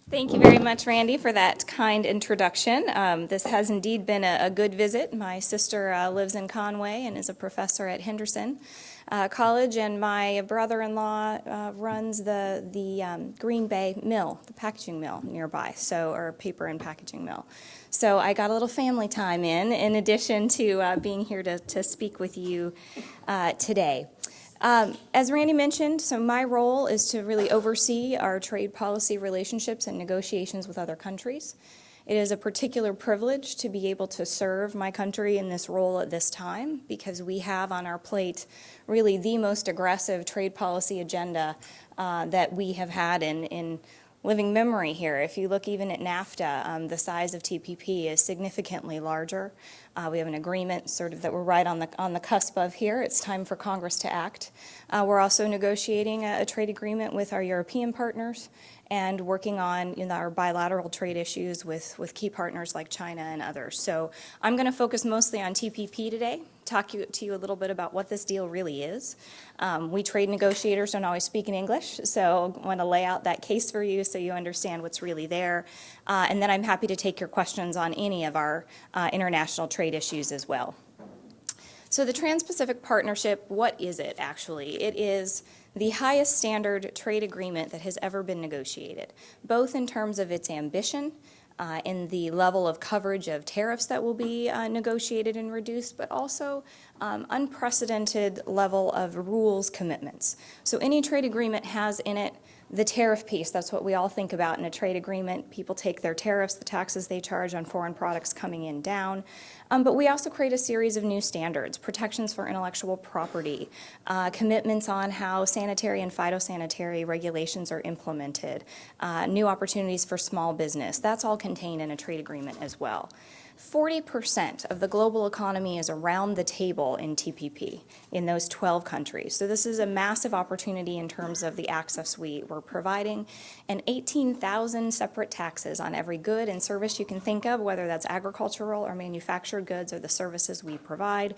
Thank you very much, Randy, for that kind introduction. This has indeed been a good visit. My sister lives in Conway and is a professor at Henderson College, and my brother-in-law runs the Green Bay mill, the packaging mill nearby, or paper and packaging mill. So I got a little family time in addition to being here to speak with you today. As Randy mentioned, so my role is to really oversee our trade policy relationships and negotiations with other countries. It is a particular privilege to be able to serve my country in this role at this time because we have on our plate really the most aggressive trade policy agenda that we have had in living memory here. If you look even at NAFTA, the size of TPP is significantly larger. We have an agreement sort of that we're right on the cusp of here. It's time for Congress to act. We're also negotiating a trade agreement with our European partners and working on our bilateral trade issues with key partners like China and others. So I'm going to focus mostly on TPP today, talk to you a little bit about what this deal really is. We trade negotiators don't always speak in English, so I want to lay out that case for you so you understand what's really there. And then I'm happy to take your questions on any of our international trade issues as well. So the Trans-Pacific Partnership, what is it actually? It is the highest standard trade agreement that has ever been negotiated, both in terms of its ambition, in the level of coverage of tariffs that will be negotiated and reduced, but also unprecedented level of rules commitments. So any trade agreement has in it the tariff piece. That's what we all think about in a trade agreement. People take their tariffs, the taxes they charge on foreign products coming in down. But we also create a series of new standards, protections for intellectual property, commitments on how sanitary and phytosanitary regulations are implemented, new opportunities for small business. That's all contained in a trade agreement as well. 40% of the global economy is around the table in TPP in those 12 countries. So this is a massive opportunity in terms of the access we're providing, and 18,000 separate taxes on every good and service you can think of, whether that's agricultural or manufactured goods or the services we provide,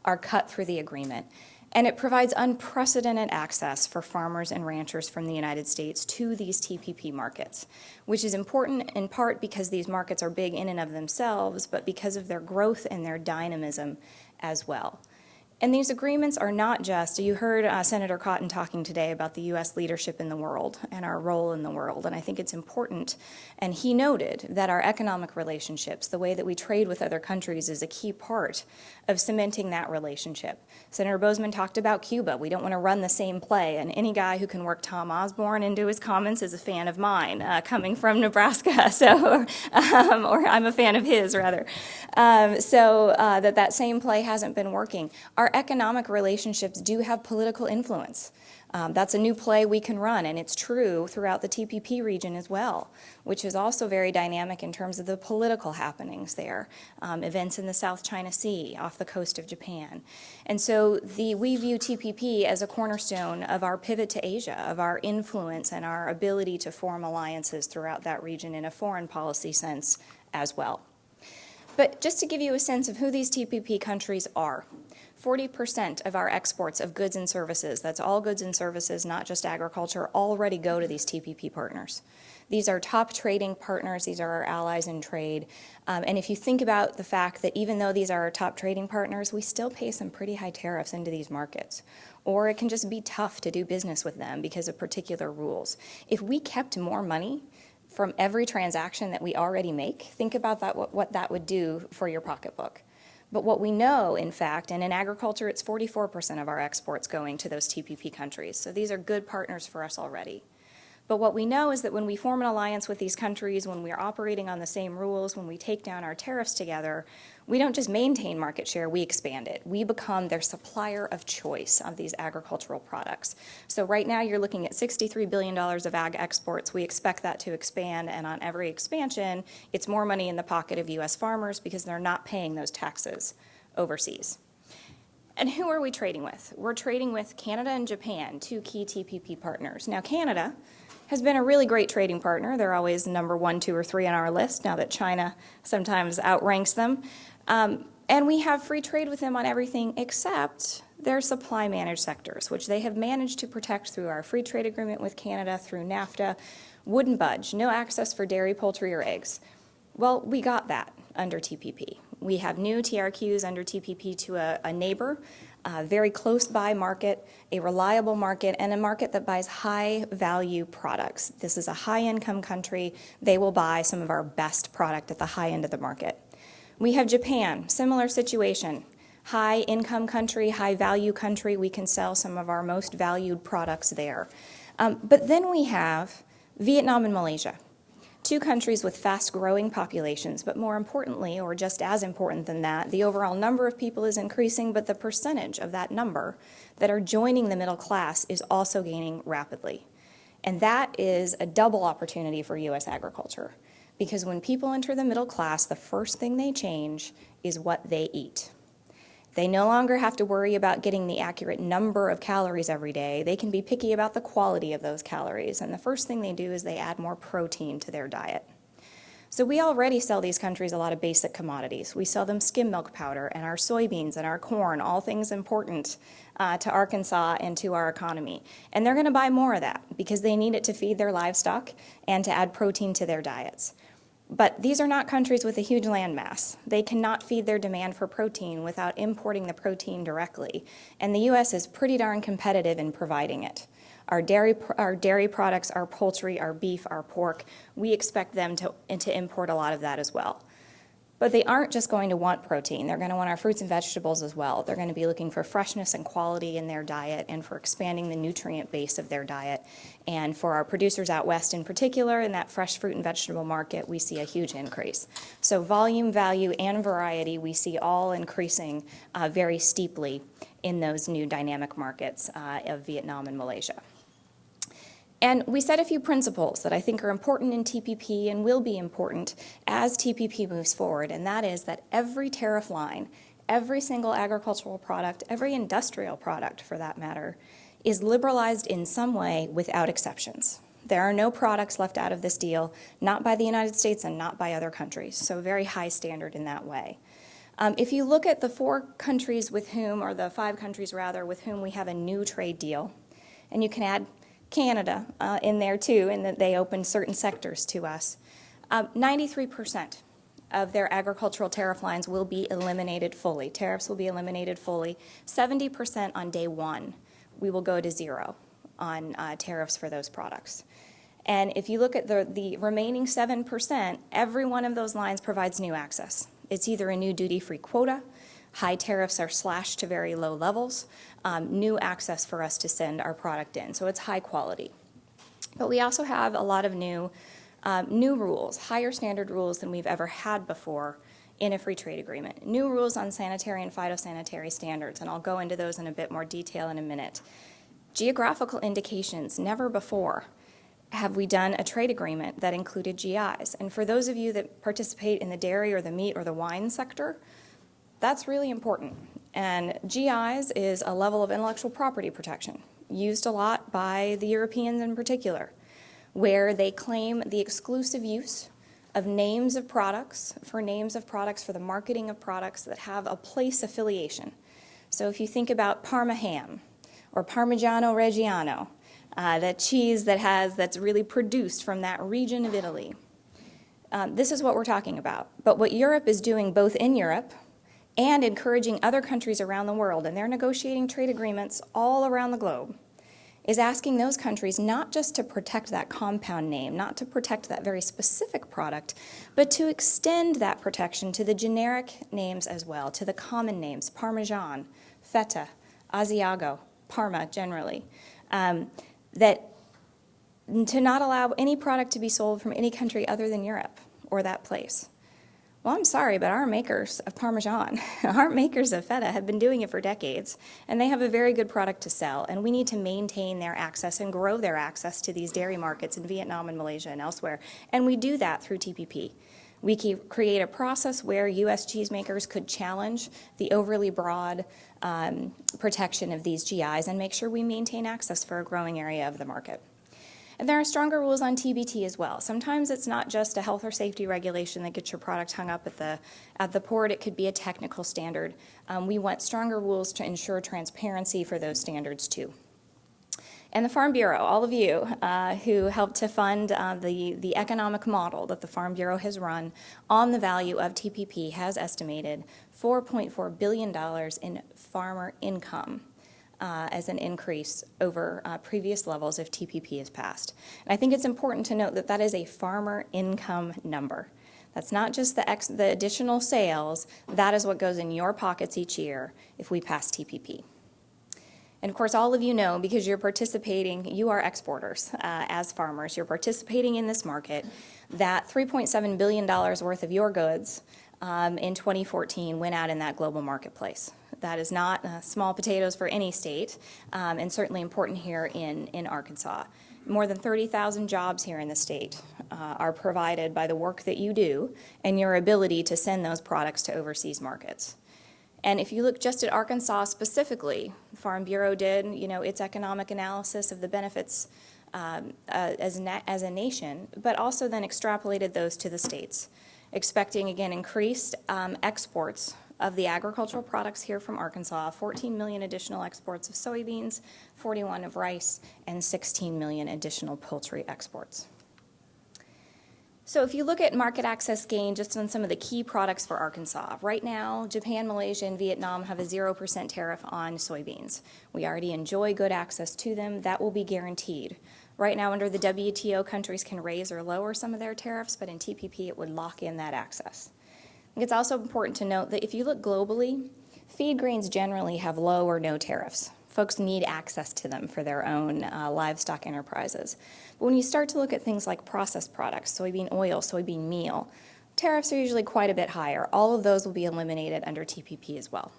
are cut through the agreement. And it provides unprecedented access for farmers and ranchers from the United States to these TPP markets, which is important in part because these markets are big in and of themselves, but because of their growth and their dynamism as well. And these agreements are not just, you heard Senator Cotton talking today about the U.S. leadership in the world and our role in the world, and I think it's important. And he noted that our economic relationships, the way that we trade with other countries, is a key part of cementing that relationship. Senator Bozeman talked about Cuba. We don't want to run the same play, and any guy who can work Tom Osborne into his comments is a fan of mine, coming from Nebraska, or I'm a fan of his, rather. That same play hasn't been working. Our economic relationships do have political influence. That's a new play we can run, and it's true throughout the TPP region as well, which is also very dynamic in terms of the political happenings there, events in the South China Sea, off the coast of Japan. And so we view TPP as a cornerstone of our pivot to Asia, of our influence and our ability to form alliances throughout that region in a foreign policy sense as well. But just to give you a sense of who these TPP countries are, 40% of our exports of goods and services, that's all goods and services, not just agriculture, already go to these TPP partners. These are top trading partners. These are our allies in trade. And if you think about the fact that even though these are our top trading partners, we still pay some pretty high tariffs into these markets. Or it can just be tough to do business with them because of particular rules. If we kept more money from every transaction that we already make, think about that, what that would do for your pocketbook. But what we know, in fact, and in agriculture, it's 44% of our exports going to those TPP countries. So these are good partners for us already. But what we know is that when we form an alliance with these countries, when we are operating on the same rules, when we take down our tariffs together, we don't just maintain market share, we expand it. We become their supplier of choice of these agricultural products. So right now you're looking at $63 billion of ag exports. We expect that to expand, and on every expansion, it's more money in the pocket of U.S. farmers because they're not paying those taxes overseas. And who are we trading with? We're trading with Canada and Japan, two key TPP partners. Now, Canada has been a really great trading partner. They're always number 1, 2, or 3 on our list, now that China sometimes outranks them. And we have free trade with them on everything except their supply managed sectors, which they have managed to protect through our free trade agreement with Canada, through NAFTA. wouldn't budge, no access for dairy, poultry, or eggs. Well, we got that under TPP. We have new TRQs under TPP to a neighbor, a very close by market, a reliable market, and a market that buys high value products. This is a high income country. They will buy some of our best product at the high end of the market. We have Japan, similar situation. High income country, high value country. We can sell some of our most valued products there. But then we have Vietnam and Malaysia. Two countries with fast-growing populations, but more importantly, or just as important than that, the overall number of people is increasing, but the percentage of that number that are joining the middle class is also gaining rapidly. And that is a double opportunity for U.S. agriculture, because when people enter the middle class, the first thing they change is what they eat. They no longer have to worry about getting the accurate number of calories every day. They can be picky about the quality of those calories. And the first thing they do is they add more protein to their diet. So we already sell these countries a lot of basic commodities. We sell them skim milk powder and our soybeans and our corn, all things important to Arkansas and to our economy. And they're going to buy more of that because they need it to feed their livestock and to add protein to their diets. But these are not countries with a huge land mass. They cannot feed their demand for protein without importing the protein directly. And the U.S. is pretty darn competitive in providing it. Our dairy products, our poultry, our beef, our pork, we expect them to import a lot of that as well. But they aren't just going to want protein. They're going to want our fruits and vegetables as well. They're going to be looking for freshness and quality in their diet and for expanding the nutrient base of their diet. And for our producers out west in particular, in that fresh fruit and vegetable market, we see a huge increase. So volume, value, and variety, we see all increasing very steeply in those new dynamic markets of Vietnam and Malaysia. And we set a few principles that I think are important in TPP and will be important as TPP moves forward, and that is that every tariff line, every single agricultural product, every industrial product for that matter, is liberalized in some way without exceptions. There are no products left out of this deal, not by the United States and not by other countries, so very high standard in that way. If you look at the 4 countries with whom, or the 5 countries rather, with whom we have a new trade deal, and you can add Canada in there too, in that they opened certain sectors to us. 93% of their agricultural tariff lines will be eliminated fully. Tariffs will be eliminated fully. 70% on day 1, we will go to 0 on tariffs for those products. And if you look at the remaining 7%, every one of those lines provides new access. It's either a new duty-free quota, high tariffs are slashed to very low levels, new access for us to send our product in. So it's high quality. But we also have a lot of new rules, higher standard rules than we've ever had before in a free trade agreement. New rules on sanitary and phytosanitary standards, and I'll go into those in a bit more detail in a minute. Geographical indications, never before have we done a trade agreement that included GIs. And for those of you that participate in the dairy or the meat or the wine sector, that's really important. And GIs is a level of intellectual property protection used a lot by the Europeans in particular, where they claim the exclusive use of names of products for the marketing of products that have a place affiliation. So if you think about Parma ham or Parmigiano Reggiano, that cheese that's really produced from that region of Italy, this is what we're talking about. But what Europe is doing both in Europe and encouraging other countries around the world, and they're negotiating trade agreements all around the globe, is asking those countries not just to protect that compound name, not to protect that very specific product, but to extend that protection to the generic names as well, to the common names, Parmesan, Feta, Asiago, Parma generally, that to not allow any product to be sold from any country other than Europe or that place. Well, I'm sorry, but our makers of Parmesan, our makers of Feta have been doing it for decades, and they have a very good product to sell, and we need to maintain their access and grow their access to these dairy markets in Vietnam and Malaysia and elsewhere, and we do that through TPP. We create a process where U.S. cheesemakers could challenge the overly broad protection of these GIs and make sure we maintain access for a growing area of the market. And there are stronger rules on TBT as well. Sometimes it's not just a health or safety regulation that gets your product hung up at the port. It could be a technical standard. We want stronger rules to ensure transparency for those standards too. And the Farm Bureau, all of you who helped to fund the economic model that the Farm Bureau has run on the value of TPP, has estimated $4.4 billion in farmer income as an increase over previous levels if TPP is passed. And I think it's important to note that that is a farmer income number. That's not just the additional sales, that is what goes in your pockets each year if we pass TPP. And of course, all of you know, because you're participating, you are exporters as farmers, you're participating in this market, that $3.7 billion worth of your goods in 2014 went out in that global marketplace. That is not small potatoes for any state, and certainly important here in Arkansas. More than 30,000 jobs here in the state are provided by the work that you do and your ability to send those products to overseas markets. And if you look just at Arkansas specifically, the Farm Bureau did, its economic analysis of the benefits as a nation, but also then extrapolated those to the states, expecting, again, increased exports of the agricultural products here from Arkansas, 14 million additional exports of soybeans, 41 of rice, and 16 million additional poultry exports. So if you look at market access gain just on some of the key products for Arkansas, right now, Japan, Malaysia, and Vietnam have a 0% tariff on soybeans. We already enjoy good access to them. That will be guaranteed. Right now, under the WTO, countries can raise or lower some of their tariffs, but in TPP, it would lock in that access. It's also important to note that if you look globally, feed grains generally have low or no tariffs. Folks need access to them for their own livestock enterprises. But when you start to look at things like processed products, soybean oil, soybean meal, tariffs are usually quite a bit higher. All of those will be eliminated under TPP as well.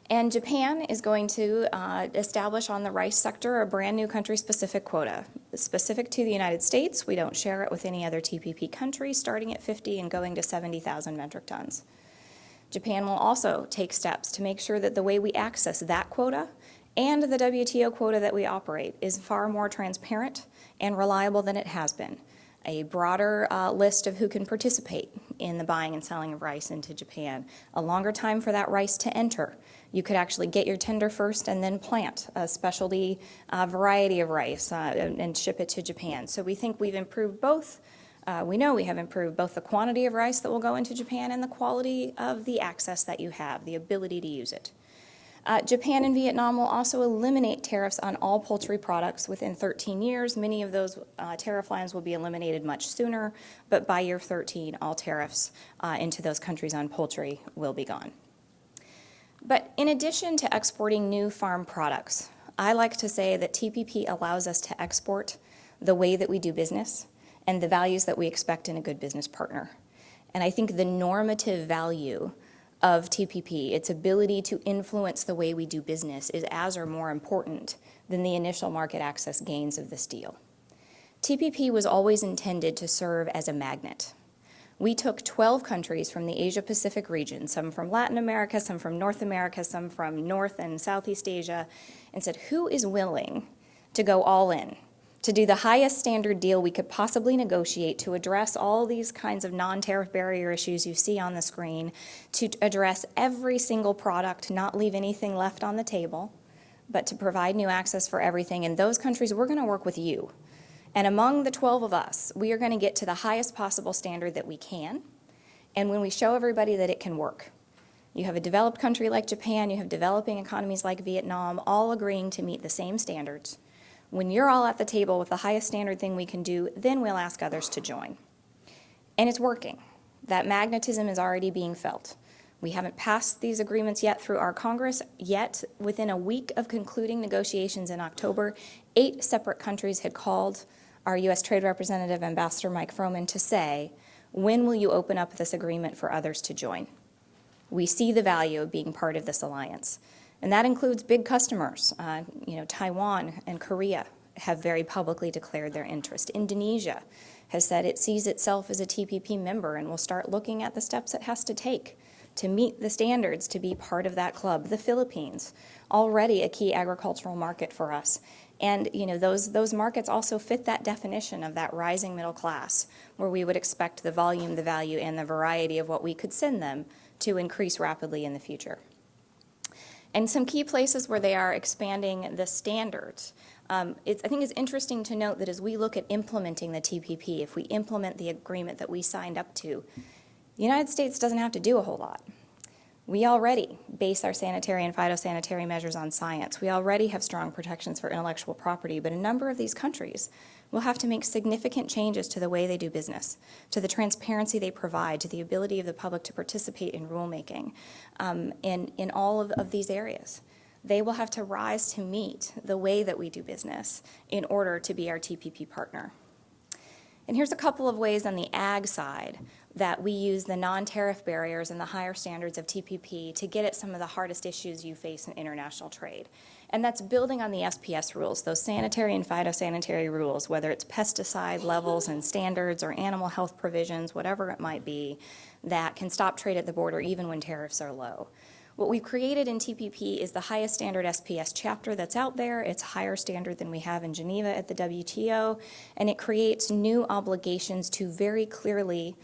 And Japan is going to establish on the rice sector a brand new country-specific quota. Specific to the United States, we don't share it with any other TPP country, starting at 50 and going to 70,000 metric tons. Japan will also take steps to make sure that the way we access that quota and the WTO quota that we operate is far more transparent and reliable than it has been. A broader list of who can participate in the buying and selling of rice into Japan, a longer time for that rice to enter. You could actually get your tender first and then plant a specialty variety of rice and ship it to Japan. So we think we've improved both. We know we have improved both the quantity of rice that will go into Japan and the quality of the access that you have, the ability to use it. Japan and Vietnam will also eliminate tariffs on all poultry products within 13 years. Many of those tariff lines will be eliminated much sooner, but by year 13, all tariffs into those countries on poultry will be gone. But in addition to exporting new farm products, I like to say that TPP allows us to export the way that we do business and the values that we expect in a good business partner. And I think the normative value of TPP, its ability to influence the way we do business, is as or more important than the initial market access gains of this deal. TPP was always intended to serve as a magnet. We took 12 countries from the Asia-Pacific region, some from Latin America, some from North America, some from North and Southeast Asia, and said, who is willing to go all in, to do the highest standard deal we could possibly negotiate to address all these kinds of non-tariff barrier issues you see on the screen, to address every single product, not leave anything left on the table, but to provide new access for everything. In those countries, we're going to work with you. And among the 12 of us, we are going to get to the highest possible standard that we can, and when we show everybody that it can work. You have a developed country like Japan, you have developing economies like Vietnam, all agreeing to meet the same standards. When you're all at the table with the highest standard thing we can do, then we'll ask others to join. And it's working. That magnetism is already being felt. We haven't passed these agreements yet through our Congress, yet within a week of concluding negotiations in October, 8 separate countries had called our U.S. Trade Representative, Ambassador Mike Froman, to say, when will you open up this agreement for others to join? We see the value of being part of this alliance. And that includes big customers. Taiwan and Korea have very publicly declared their interest. Indonesia has said it sees itself as a TPP member and will start looking at the steps it has to take to meet the standards to be part of that club. The Philippines, already a key agricultural market for us. And those markets also fit that definition of that rising middle class, where we would expect the volume, the value, and the variety of what we could send them to increase rapidly in the future. And some key places where they are expanding the standards. I think it's interesting to note that as we look at implementing the TPP, if we implement the agreement that we signed up to, the United States doesn't have to do a whole lot. We already base our sanitary and phytosanitary measures on science. We already have strong protections for intellectual property, but a number of these countries will have to make significant changes to the way they do business, to the transparency they provide, to the ability of the public to participate in rulemaking in all of these areas. They will have to rise to meet the way that we do business in order to be our TPP partner. And here's a couple of ways on the ag side that we use the non-tariff barriers and the higher standards of TPP to get at some of the hardest issues you face in international trade. And that's building on the SPS rules, those sanitary and phytosanitary rules, whether it's pesticide levels and standards or animal health provisions, whatever it might be, that can stop trade at the border even when tariffs are low. What we've created in TPP is the highest standard SPS chapter that's out there. It's a higher standard than we have in Geneva at the WTO, and it creates new obligations to very clearly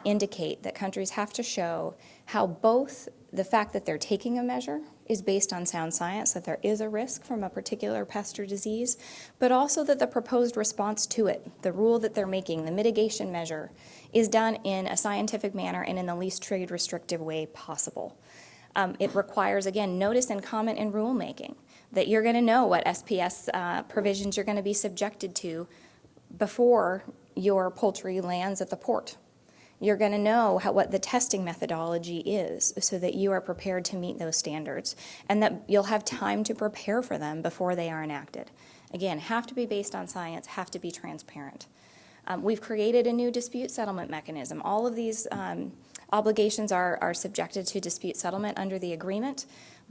indicate that countries have to show how both the fact that they're taking a measure is based on sound science, that there is a risk from a particular pest or disease, but also that the proposed response to it, the rule that they're making, the mitigation measure, is done in a scientific manner and in the least trade restrictive way possible. It requires, again, notice and comment in rulemaking, that you're going to know what SPS provisions you're going to be subjected to before your poultry lands at the port. You're going to know what the testing methodology is so that you are prepared to meet those standards and that you'll have time to prepare for them before they are enacted. Again, have to be based on science, have to be transparent. We've created a new dispute settlement mechanism. All of these obligations are subjected to dispute settlement under the agreement,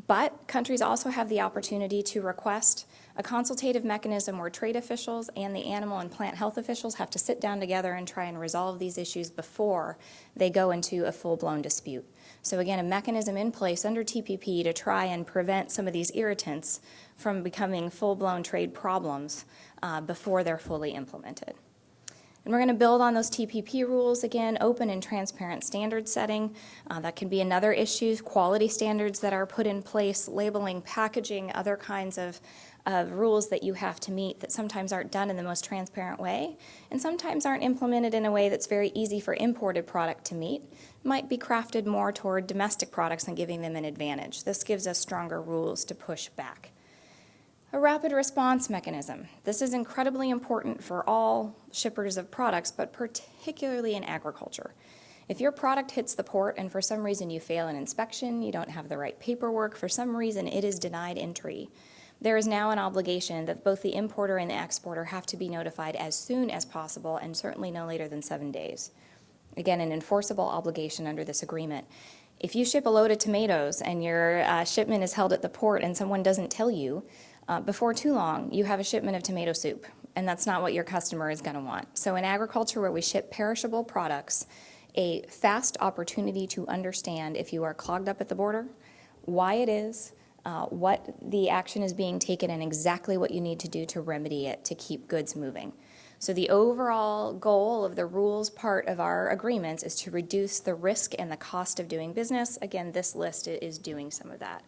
but countries also have the opportunity to request a consultative mechanism where trade officials and the animal and plant health officials have to sit down together and try and resolve these issues before they go into a full-blown dispute. So again, a mechanism in place under TPP to try and prevent some of these irritants from becoming full-blown trade problems before they're fully implemented. And we're going to build on those TPP rules, again, open and transparent standard setting. That can be another issue, quality standards that are put in place, labeling, packaging, other kinds of rules that you have to meet that sometimes aren't done in the most transparent way and sometimes aren't implemented in a way that's very easy for imported product to meet, might be crafted more toward domestic products and giving them an advantage. This gives us stronger rules to push back. A rapid response mechanism. This is incredibly important for all shippers of products, but particularly in agriculture. If your product hits the port and for some reason you fail an inspection, you don't have the right paperwork, for some reason it is denied entry, there is now an obligation that both the importer and the exporter have to be notified as soon as possible and certainly no later than 7 days. Again, an enforceable obligation under this agreement. If you ship a load of tomatoes and your shipment is held at the port and someone doesn't tell you, before too long, you have a shipment of tomato soup, and that's not what your customer is going to want. So in agriculture, where we ship perishable products, a fast opportunity to understand if you are clogged up at the border, why it is, what the action is being taken, and exactly what you need to do to remedy it to keep goods moving. So the overall goal of the rules part of our agreements is to reduce the risk and the cost of doing business. Again, this list is doing some of that.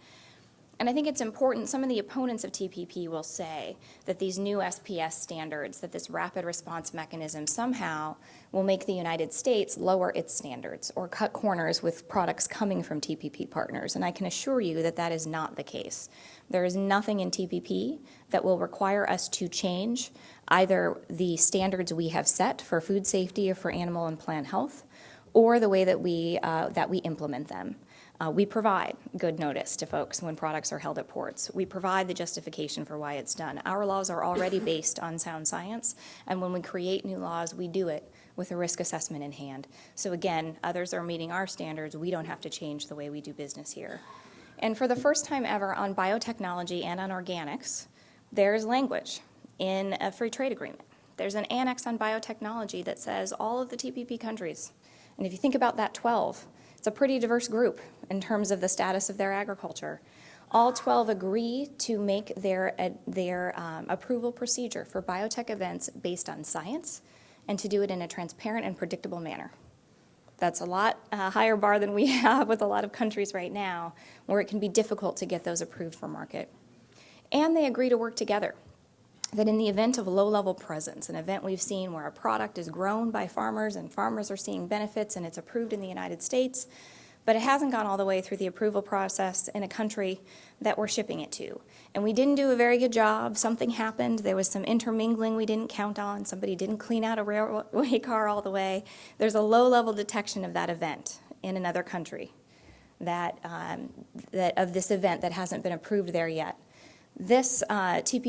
And I think it's important, some of the opponents of TPP will say that these new SPS standards, that this rapid response mechanism somehow will make the United States lower its standards or cut corners with products coming from TPP partners. And I can assure you that that is not the case. There is nothing in TPP that will require us to change either the standards we have set for food safety or for animal and plant health, or the way that we implement them. We provide good notice to folks when products are held at ports. We provide the justification for why it's done. Our laws are already based on sound science, and when we create new laws, we do it with a risk assessment in hand. So again, others are meeting our standards. We don't have to change the way we do business here. And for the first time ever on biotechnology and on organics, there's language in a free trade agreement. There's an annex on biotechnology that says all of the TPP countries, and if you think about that 12, it's a pretty diverse group in terms of the status of their agriculture. All 12 agree to make their approval procedure for biotech events based on science and to do it in a transparent and predictable manner. That's a lot higher bar than we have with a lot of countries right now, where it can be difficult to get those approved for market. And they agree to work together. that in the event of low-level presence, an event we've seen where a product is grown by farmers and farmers are seeing benefits and it's approved in the United States, but it hasn't gone all the way through the approval process in a country that we're shipping it to. And we didn't do a very good job. Something happened. There was some intermingling we didn't count on. Somebody didn't clean out a railway car all the way. There's a low-level detection of that event in another country, that of this event that hasn't been approved there yet. This TP